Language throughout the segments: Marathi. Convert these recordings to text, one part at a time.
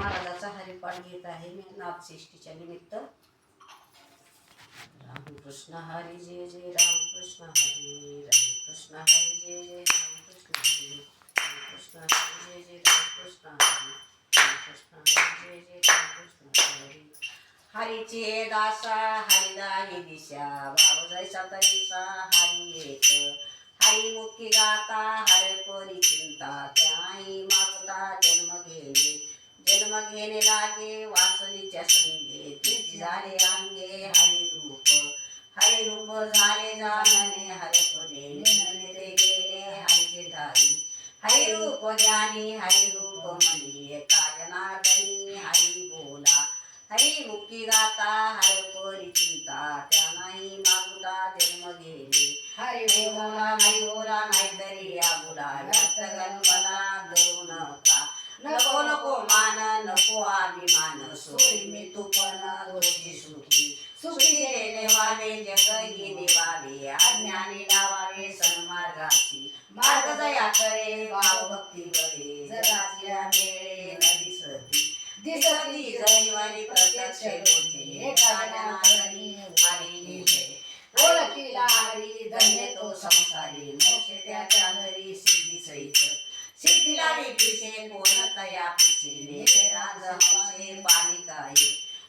महाराजाचा हरिपाठ घेत आहे मी नाथषष्ठीच्या निमित्त. रामकृष्ण हरी जय जय रामकृष्ण हरी, रामकृष्ण हरी जय जय रामकृष्ण हरी, रामकृष्ण हरी जय जय रामकृष्ण हरी, रामकृष्ण हरी जय जय रामकृष्ण हरी. हरीचे दासा हरिदाही दिशा, भाव जैसा तैसा हरी एक. हरी मुक्ती गाता हर कोरी चिंता, त्याही मागता जन्म घेणे. जन्म घेणे लागे वासनीच्या संगे, तीच झाले अंगे हरिरूप. हरिरूप झाले जानने हरपणे, निधने ते गेले हरीचे धारी. हरिरूप ज्ञानी हरिरूप मनी, एका जनार्दनी हरी बोला. हरी मुक्ती गाता हर कोरी चिंता, त्यानाही मागुता जन्म घेणे. हरी बोला नाहीतरी आबुला, व्यर्थ गणबला धरू नका. नको नको मान नको अभिमान, सोडी मी तू पण रोजी सुखी. सुखी देणे व्हावे जग ही निवावे, अज्ञानी लावावे सन्मार्गाची. मार्ग जया करे भाव भक्ती बळे, जगाची मेळे नदी सती. दिसती जणीवारी प्रत्यक्ष लोचे, एका जनार्दनी हरी निजय. ओळखीला हरी धन्य तो संसारी, मोक्ष त्याच्या घरी सिद्धी सहित. सिद्धीला पिसे कोण तया पिसे, नेते राजहंसे पाणी काय.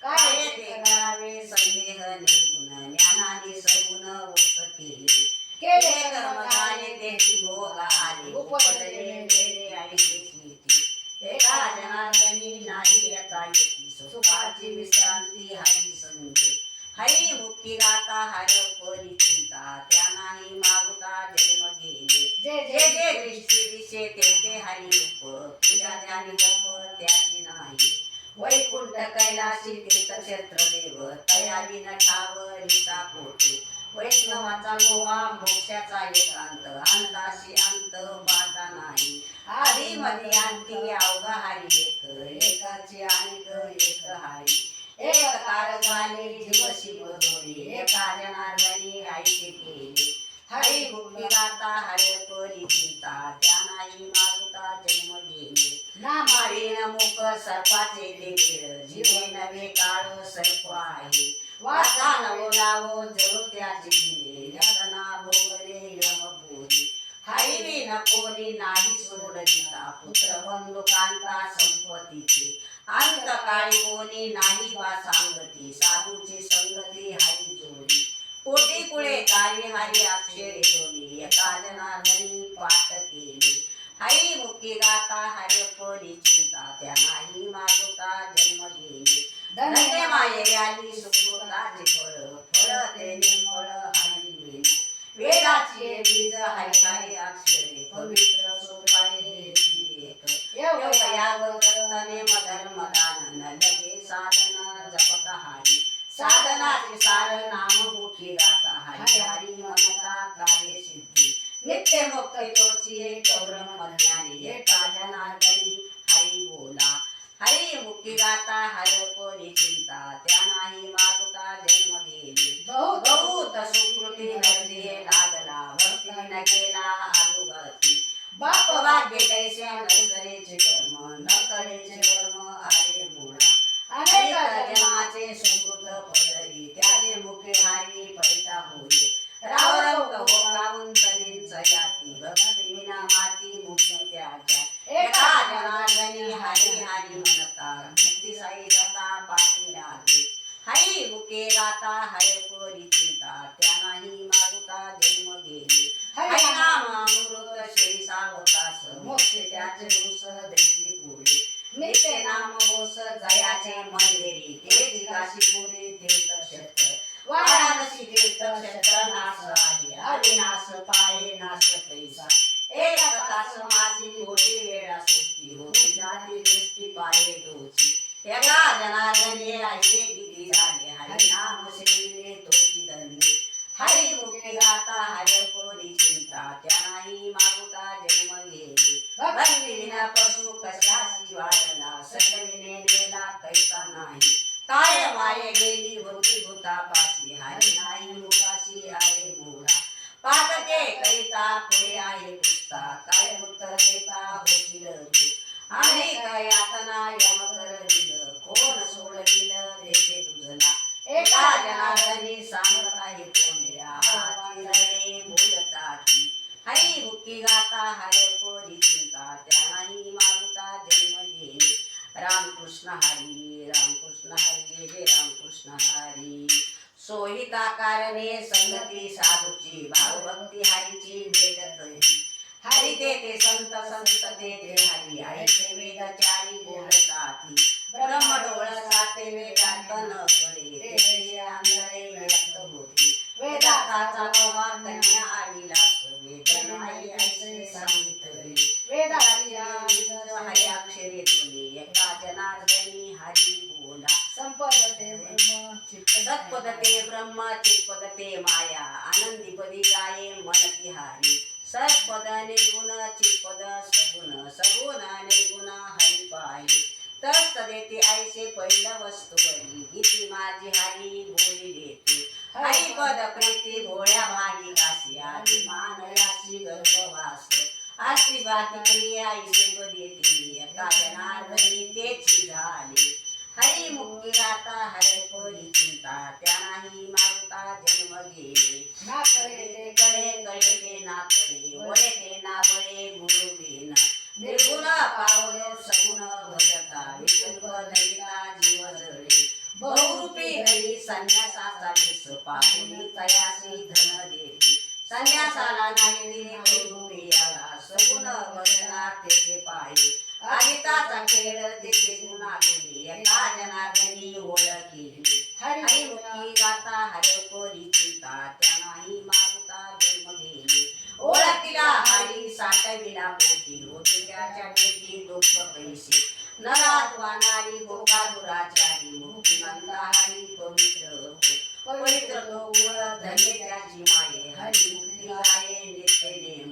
काय ते करावे संदेह निर्गुण, ज्ञानाने सगुण वस केले. केले कर्म झाले तेची भोग आले, उपजले गेले ऐसे कीर्ती. एका जनार्दनी नाही यथा येती, सुखाची विश्रांती हरी संगे. हरी मुक्ती गाता हर कोरी चिंता, त्यानाही मागुता जन्म घेणे. जे जे दृष्टी दिशे ते हरी रूप, पूजा ध्यानी जप त्याची नाही. वैकुंठ कैलासी तीर्थक्षेत्र देव, तयारी न ठाव निता पोटे. वैष्णवाचा गोवा मोक्षाचा एकांत, अंताशी अंत बाधा नाही. आधी मध्ये अंती अवघा हरी एक, एकाचे अनेक एक हरी. एक कार झाले जीव शिव जोडी, एका जनार्दनी ऐसे केले. हरी मुक्ती गाता हर कोरी चिंता, त्यानाही मागुता जन्म घेणे. नामारी न मुख सर्पाचे ते गिळ, जीवे नवे काळ सर्प आहे. वाचा न बोलावो जळू त्याची दिले, यातना भोगले यमपुरी. हरी न कोणी नाही सोडविता, पुत्र बंधू कांता संपत्तीचे. अंतकाळी कोणी नाही बा सांगती, साधूची संगती हरी जोडी. कोटी कुळे कार्य हरी अक्षरे जोडी, एका जनार्दनी पाठ केले. हरी मुक्ती गाता हर कोरी चिंता, त्यानाही मागुता जन्म घेणे. धन्य माये आली सुकृताचे फळ, फळ ते निर्मळ हरी घेणे. वेदाची बीज हरी हरी अक्षरे, पवित्र सोपारी एक. याग करतने मधर्म दानन, लगे साधन जपत हरी. साधनाचे सार नाम मुखी गाता, हरी हरी म्हणता कार्य सिद्धी. नित्य मुक्त तोची एक ब्रह्म ज्ञानी, एका जनार्दनी हरी बोला. हरी मुक्ती गाता हर कोरी चिंता, त्यानाही मागुता जन्म घेणे. बहुत सुकृती नंदी लागला, भक्ती न केला अनुगती. बाप भाग्य कैसे नसरेचे कर्म, न कळेचे कर्म आरे मुळा. अनेक जन्माचे सुकृत फळही, त्याचे मुखे हरी पैता होय. राव रंग होकावून तरीच याती, भक्ती विना माती मुक्ती त्याच्या. एका जनार्दनी हरी हरी म्हणता, मुक्ती साई जाता पाठी लागे. हरी मुके गाता हर कोरी चिंता, त्यानाही मागुता जन्म घेणे. हरी नाम अमृत शेषा होतास, मोक्ष त्याचे रूस देखी पुढे. नित्य नाम बोस जयाचे मंदिरी, तेची काशीपुरी तीर्थक्षेत्र. वाराणसी तीर्थक्षेत्र नाश आहे, अविनाश पाये नाश पैसा. एक तास मासी कोटी वेळा सृष्टी, होती जाती दृष्टी पाये तोची. एका जनार्दनी ऐसे किती झाले, हरी नाम सेविले तोची धन्य. हरी मुक्ती गाता हर कोरी चिंता, त्यानाही मागुता जन्म घेणे. भक्ती विना पशु कशाची वाढला, सटविने नेला कैसा नाही. काय माये गेली होती भूतापाशी, हरी नाही मुखाशी आले मोडा. पातके करिता पुढे आहे पुसता, काय उत्तर देता होतील तू. अनेक यातना यम कर सोडविल देते तुझला एका जनार्दनी सांग काही तोंड्या चिरडे बोलताची हरी मुक्ती गाता हर कोरी चिंता त्यानाही मागुता जन्म घेणे रामकृष्ण हरी जय जय रामकृष्ण हरी सोहिता कारणे संगती साधूची भावभक्ती हरीची भेटत हरी ते संत ते हरी ऐके वेदचारी बोलताती ब्रह्म डोळ साते वेदांत न पडे ते आंधळे व्यक्त होती वेदांताचा बाबा कन्या आविलास वेद नाही ऐसे सांगितले वेदाची हरी अक्षरे दोन्ही एका जनार्दनी हरी बोला सत्पदते ब्रह्म चित्पदते माया आनंदीपदी गाये मनती हारी सत्पद निर्गुण चित्पद सगुण सगुण निर्गुण हरी पाहे तस्तदेते ऐसे पहिल वस्तुवरी गीती माझी हरी बोली देते हरिपद प्रीती भोळ्या भागी काशी अभिमान याची गर्भवास अशी बाती क्रिया ऐसे देते एका जनार्दनी तेची झाली हरी मुक्ती गाता हरे परी चिंता त्यानाही मागता जन्म घे ना कळे ते ना कळे वळे ते ना वळे गुरु बिन निर्गुण पावले सगुण भजता विकल्प धरिता जीव जळे बहुरूपी हरी संन्यासाचा वेश पाहुनी तयासी धन देती संन्यासाला नाही दिले बहुरूपी याला सगुण भजना तेथे पाये आदिताचा खेळ तेथे गुणा गुणी एका जनार्दनी ओळखिली हरी मुक्ती गाता हरे परी चिंता त्यानाही मागता जन्म घेणे ओळखिला हरी साठविला पोटी होती त्याच्या पेटी दुःख पैसे नरात वानारी गोका दुराचारी मुक्ती मंदा हरी पवित्र तो ओळख धन्य त्याची माये हरी मुक्ती गाये नित्य नेम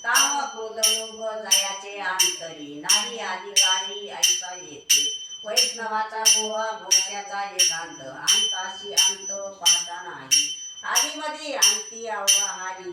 काम क्रोध लोभ जयाचे अंतरी नाही अधिकारी ऐसा येते वैष्णवाचा गोवा मोक्ष्याचा एकांत अंताशी अंत पाहता नाही आधीमध्ये अंती अवघा हारी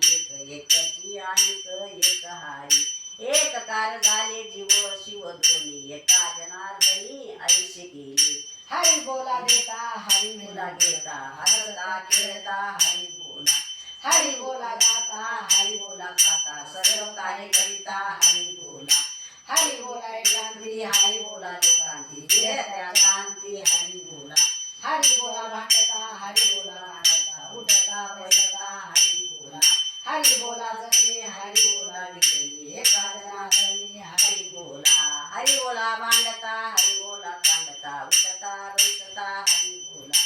एकची अनिक एक हारी एक कार झाले जीव शिव दोन्ही एका जनार्दनी ऐसे केले हरी बोला देता हरी बोला घेता हसता खेळता हरी बोला हरी बोला गाता हरी बोला खाता सर्व कार्य करिता हरी बोला एकांती हरी बोला लोकांती त्या शांती हरी बोला भांडता हरी बोला काढता उठता बैठता हरी बोला जगली हरी बोला विजयी एका जनार्दनी हरी बोला भांडता हरी बोला कांडता उठता बैठता हरी बोला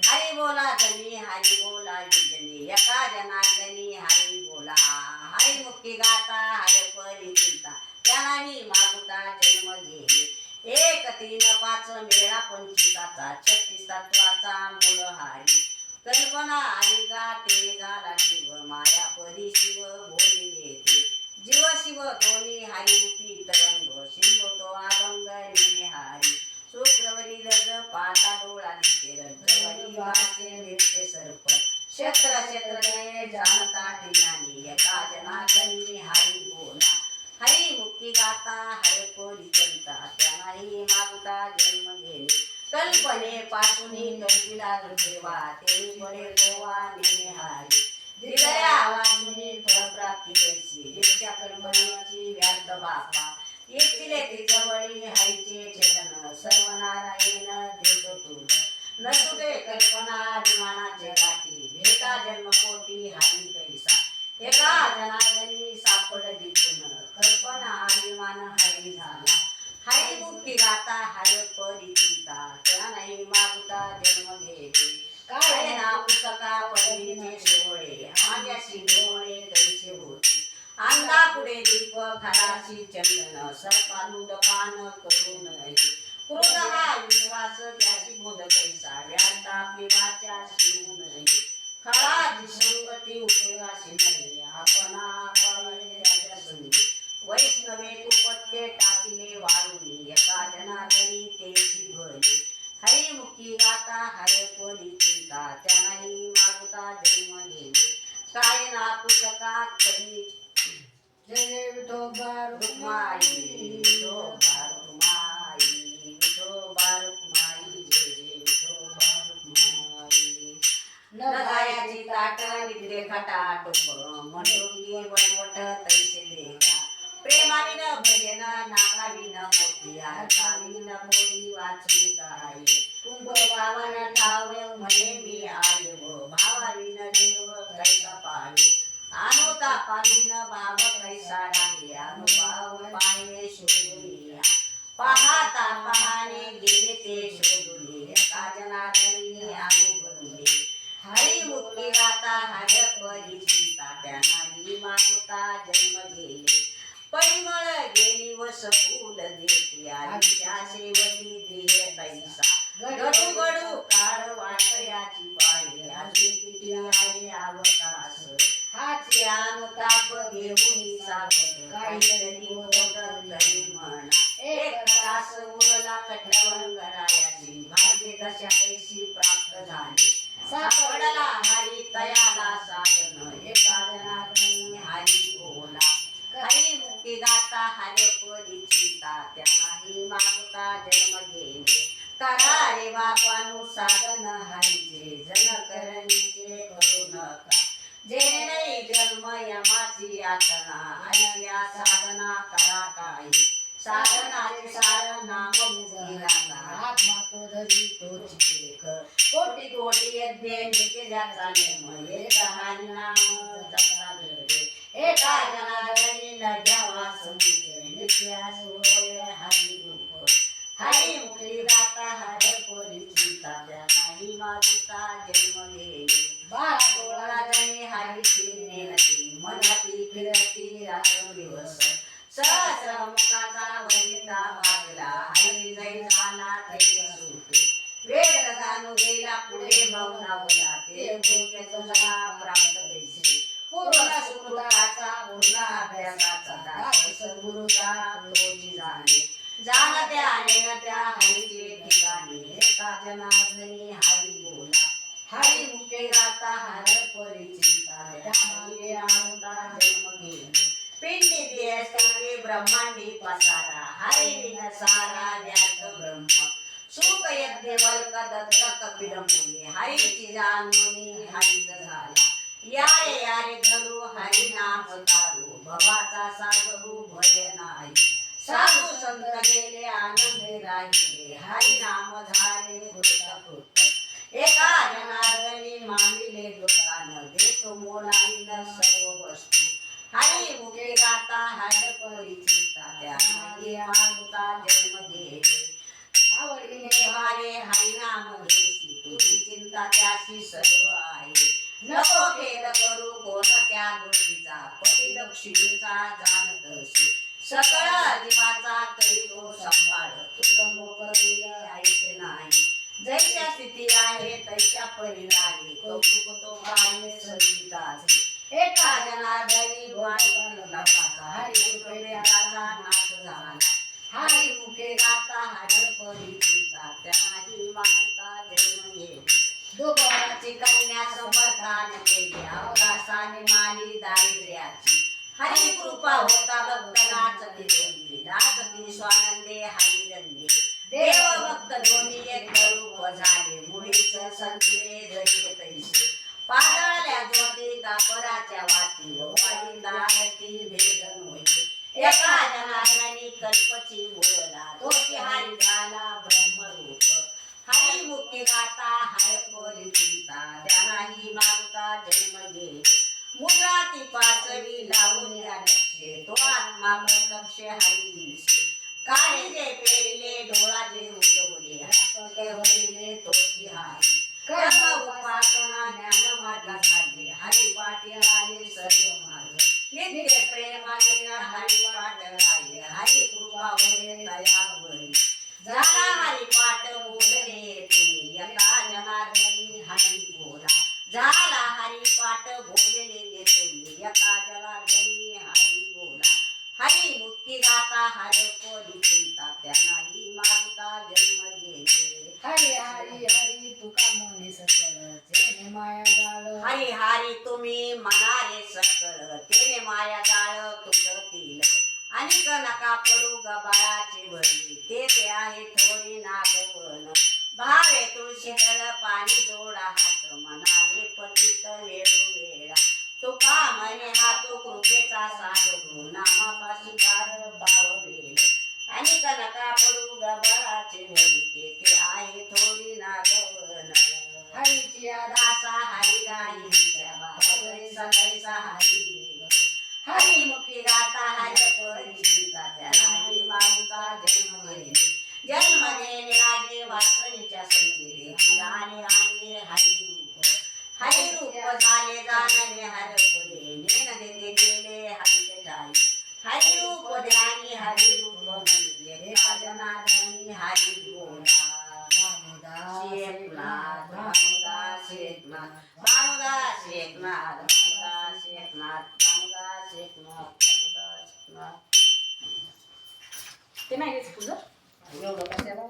हरी बोला जनी हरी बोला विजनी एका जनार्दनी हरी बोला हरी मुक्ती गाता हरे परी चिंता त्यानाही मागुता जन्म घेणे 1 3 5 मेळा पंचिताचा 36 तत्वाचा मूळ हरी कल्पना आणि गाते झाला जीव माया परी शिव बोलिले ते जीव शिव दोन्ही हरिरूपी तरंग शिव तो आगंग नेणे हरी शुक्रवरी लग पाता डोळा दिसे रंजवरी वासे नित्य सर्प क्षेत्र ने जानता ठिकाणी एका जनार्दनी हरी बोला हरी मुक्ती गाता हरे परी चिंता त्यानाही मागुता जन्म घेणे कल्पने पासूनी कल्पिला देवा ते बडे गोवा नेणे हरी दिलया वाचुनी फळप्राप्ती कैसी दीक्षा कल्पनेची व्यर्थ बापा येथिले ती जवळी हरीचे चरण सर्व नारायण देतो तुला न तुटे कल्पना अभिमानाचे गाठी भेटा जन्मकोटी हरी कैसा एका जनार्दनी सापड दिसून कल्पना अभिमान हरी झाला हरी मुक्ती गाता हर परी चिंता त्यानाही मागुता जन्म घेणे काय ना पुस्तका पदवीचे सोहळे माझ्याशी डोळे कैसे होते अंगा पुढे दीप खडाशी चंदन सर्पालूद पान करू नये क्रोध हा विश्वास त्याची बोध कैसा व्याता आपली वाचा शिवू नये खळाची संगती उपयोगाशी नाही आपण त्याच्या संगी वैष्णवे कुपत्ते टाकिले वारुणी एका जनार्दनी तेची भरली हरी मुक्ती गाता हरे परी चिंता त्यानाही मागुता जन्म घेणे काय ना पुस्तका कधी जय विठोबा रुक्माई पाठुंब मंडोकी वनवट तैसे देगा प्रेमाविन भजन नाकाविन मोती हरकाविन मोदी वाचून काय कुंभ पावन ठाव म्हणे मी आयो भावाविन देव कैसा पावे अनुता पाविन भाव कैसा राहे अनुभाव पाये शोधुनिया पाहता पाहणे गेले ते शोधुले काजनाधनी अनुभवले हरी मुक्ती गाता हर परिचिता त्यांना मागुता जन्म गेले परिमळ गेली व सफूल देती आईच्या शेवटी देह तैसा गडू गडू काळ वाटयाची पाळी अजून किती आहे अवकाश हाची अनुताप घेऊन सावध काहीतरी तरी म्हणा एक तास उरला कटवंगरायाची भाग्य दशा कैसी प्राप्त झाली सापडला हरी तयाला साधन एका जनार्दनी हरी बोला हरी मुक्ती गाता हरे परिचिता त्यांनाही मागता जन्म गेले करा रे बापानु साधन हरीचे जन करणीचे करू नका जेणे नाही जन्म यमाची यातना हरिया साधना करा काही साधनाचे सार नाम मुक्ती गाता आत्मा तो धरी तोची लेख कोटी कोटी यज्ञ नित्य ज्याचा नेम एक हरी नाम जपता घडे एका जनार्दनी लज्जावा समुचे नित्या सोय हरी रूप हरी मुक्ती गाता हर परिचिता त्यांनाही मागुता जन्म गेले बाळा डोळाजणी हरीची नेनती मनाती फिरती रात्र दिवस सहस्र मुखाचा वनिता भागला हरी जैन झाला तैल सुटे वेद गाणू गेला पुढे मौनावला ते भोग्य तुझा प्राप्त कैसे पूर्ण सुकृताचा पूर्ण अभ्यासाचा दास सद्गुरुचा तोची जाणे जाणत्या अनेकत्या हरीचे ठिकाणी एका जनार्दनी हरी बोला हरी मुखे गाता हर परिचिता त्यामागे आमुता जन्म गेले पिंडी देहस्थे ब्रह्मांडी पसारा हरी विन सारा व्यास ब्रह्म सुख यज्ञ वल्क दत्त कपिल मुनी हरीची जाणुनी हरित झाला यारे यारे धरू हरी नाम तारू भवाचा सागरू भय नाही साधू संत गेले आनंदे राहिले हरी नाम झाले कृत एका जनार्दनी मानिले दुकान देतो मोलाईन सर्व वस्तू हरी मुखे गाता हर परिचिता त्यामागे मागुता जन्म गेले आवडीने भारे हरी नाम घेसी तुझी चिंता त्याशी सर्व आहे नको खेद करू कोणत्या गोष्टीचा पती लक्ष्मीचा जाणतसे सकळ जीवाचा तरी तो सांभाळ तुझं मोकळी ऐसे नाही जैच्या स्थिती आहे तैच्या परिणामी कौतुक तो पाहिजे संगीताचे एका जनार्दनी लपाचा हरी प्रेमाचा नाश झाला हरी मुखे गाता हर परिचिता त्यांनाही मागता जन्म गेले दोघांची कन्या समर्थान केली अवकाशाने माली दारिद्र्याची हरी कृपा होता भक्त नाचती दोन्ही नाचती स्वानंदे हरी रंगे देव भक्त दोन्ही एक रूप झाले मुळीच संतले जैसे तैसे पाजळल्या ज्योती कापराच्या वाती वाटी दारती भेदन होई एका जनार्दनी कल्पची बोलला तोची हरी झाला ब्रह्मरूप हरी मुक्ती गाता हर परिचिता त्यांनाही मागता जन्म गेले मुद्रा ती पाचवी लावून लक्ष्य तो आत्मा लक्ष हरी दिसे काही जे पेरिले डोळा जे उजवले हरिले तोची हारी कर्म उपासना ज्ञान मार्ग झाले हरी पाठी आले सर्व मार्ग नित्य प्रेमाने हरी पाठ राहिले हरी कृपा होय दया होय झाला हरी पाठ बोलले तुम्ही एका जनार्दनी हरी बोला झाला हरी पाठ बोलले तुम्ही एका जनार्दनी हरी बोला हरी मुक्ती गाता हर परिचिता त्यांनाही मागता जन्म गेले हरी हरी हरी तुका म्हणे सकळ तेने माया जाळ हरी हरी तुम्ही मनारे सकळ तेने माया जाळ तुटतील अनिक नका पडू गबाळाचे भरी ते आहे थोडी नागवण भावे तुळशी दळ पाणी जोडा हात मनाले पतित वेळू वेळा तुका ते नाही घ्यायचं तुझं. एवढं कशाला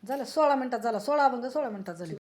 झालं 16 मिनिटात झाला 16 मिनिटात झाली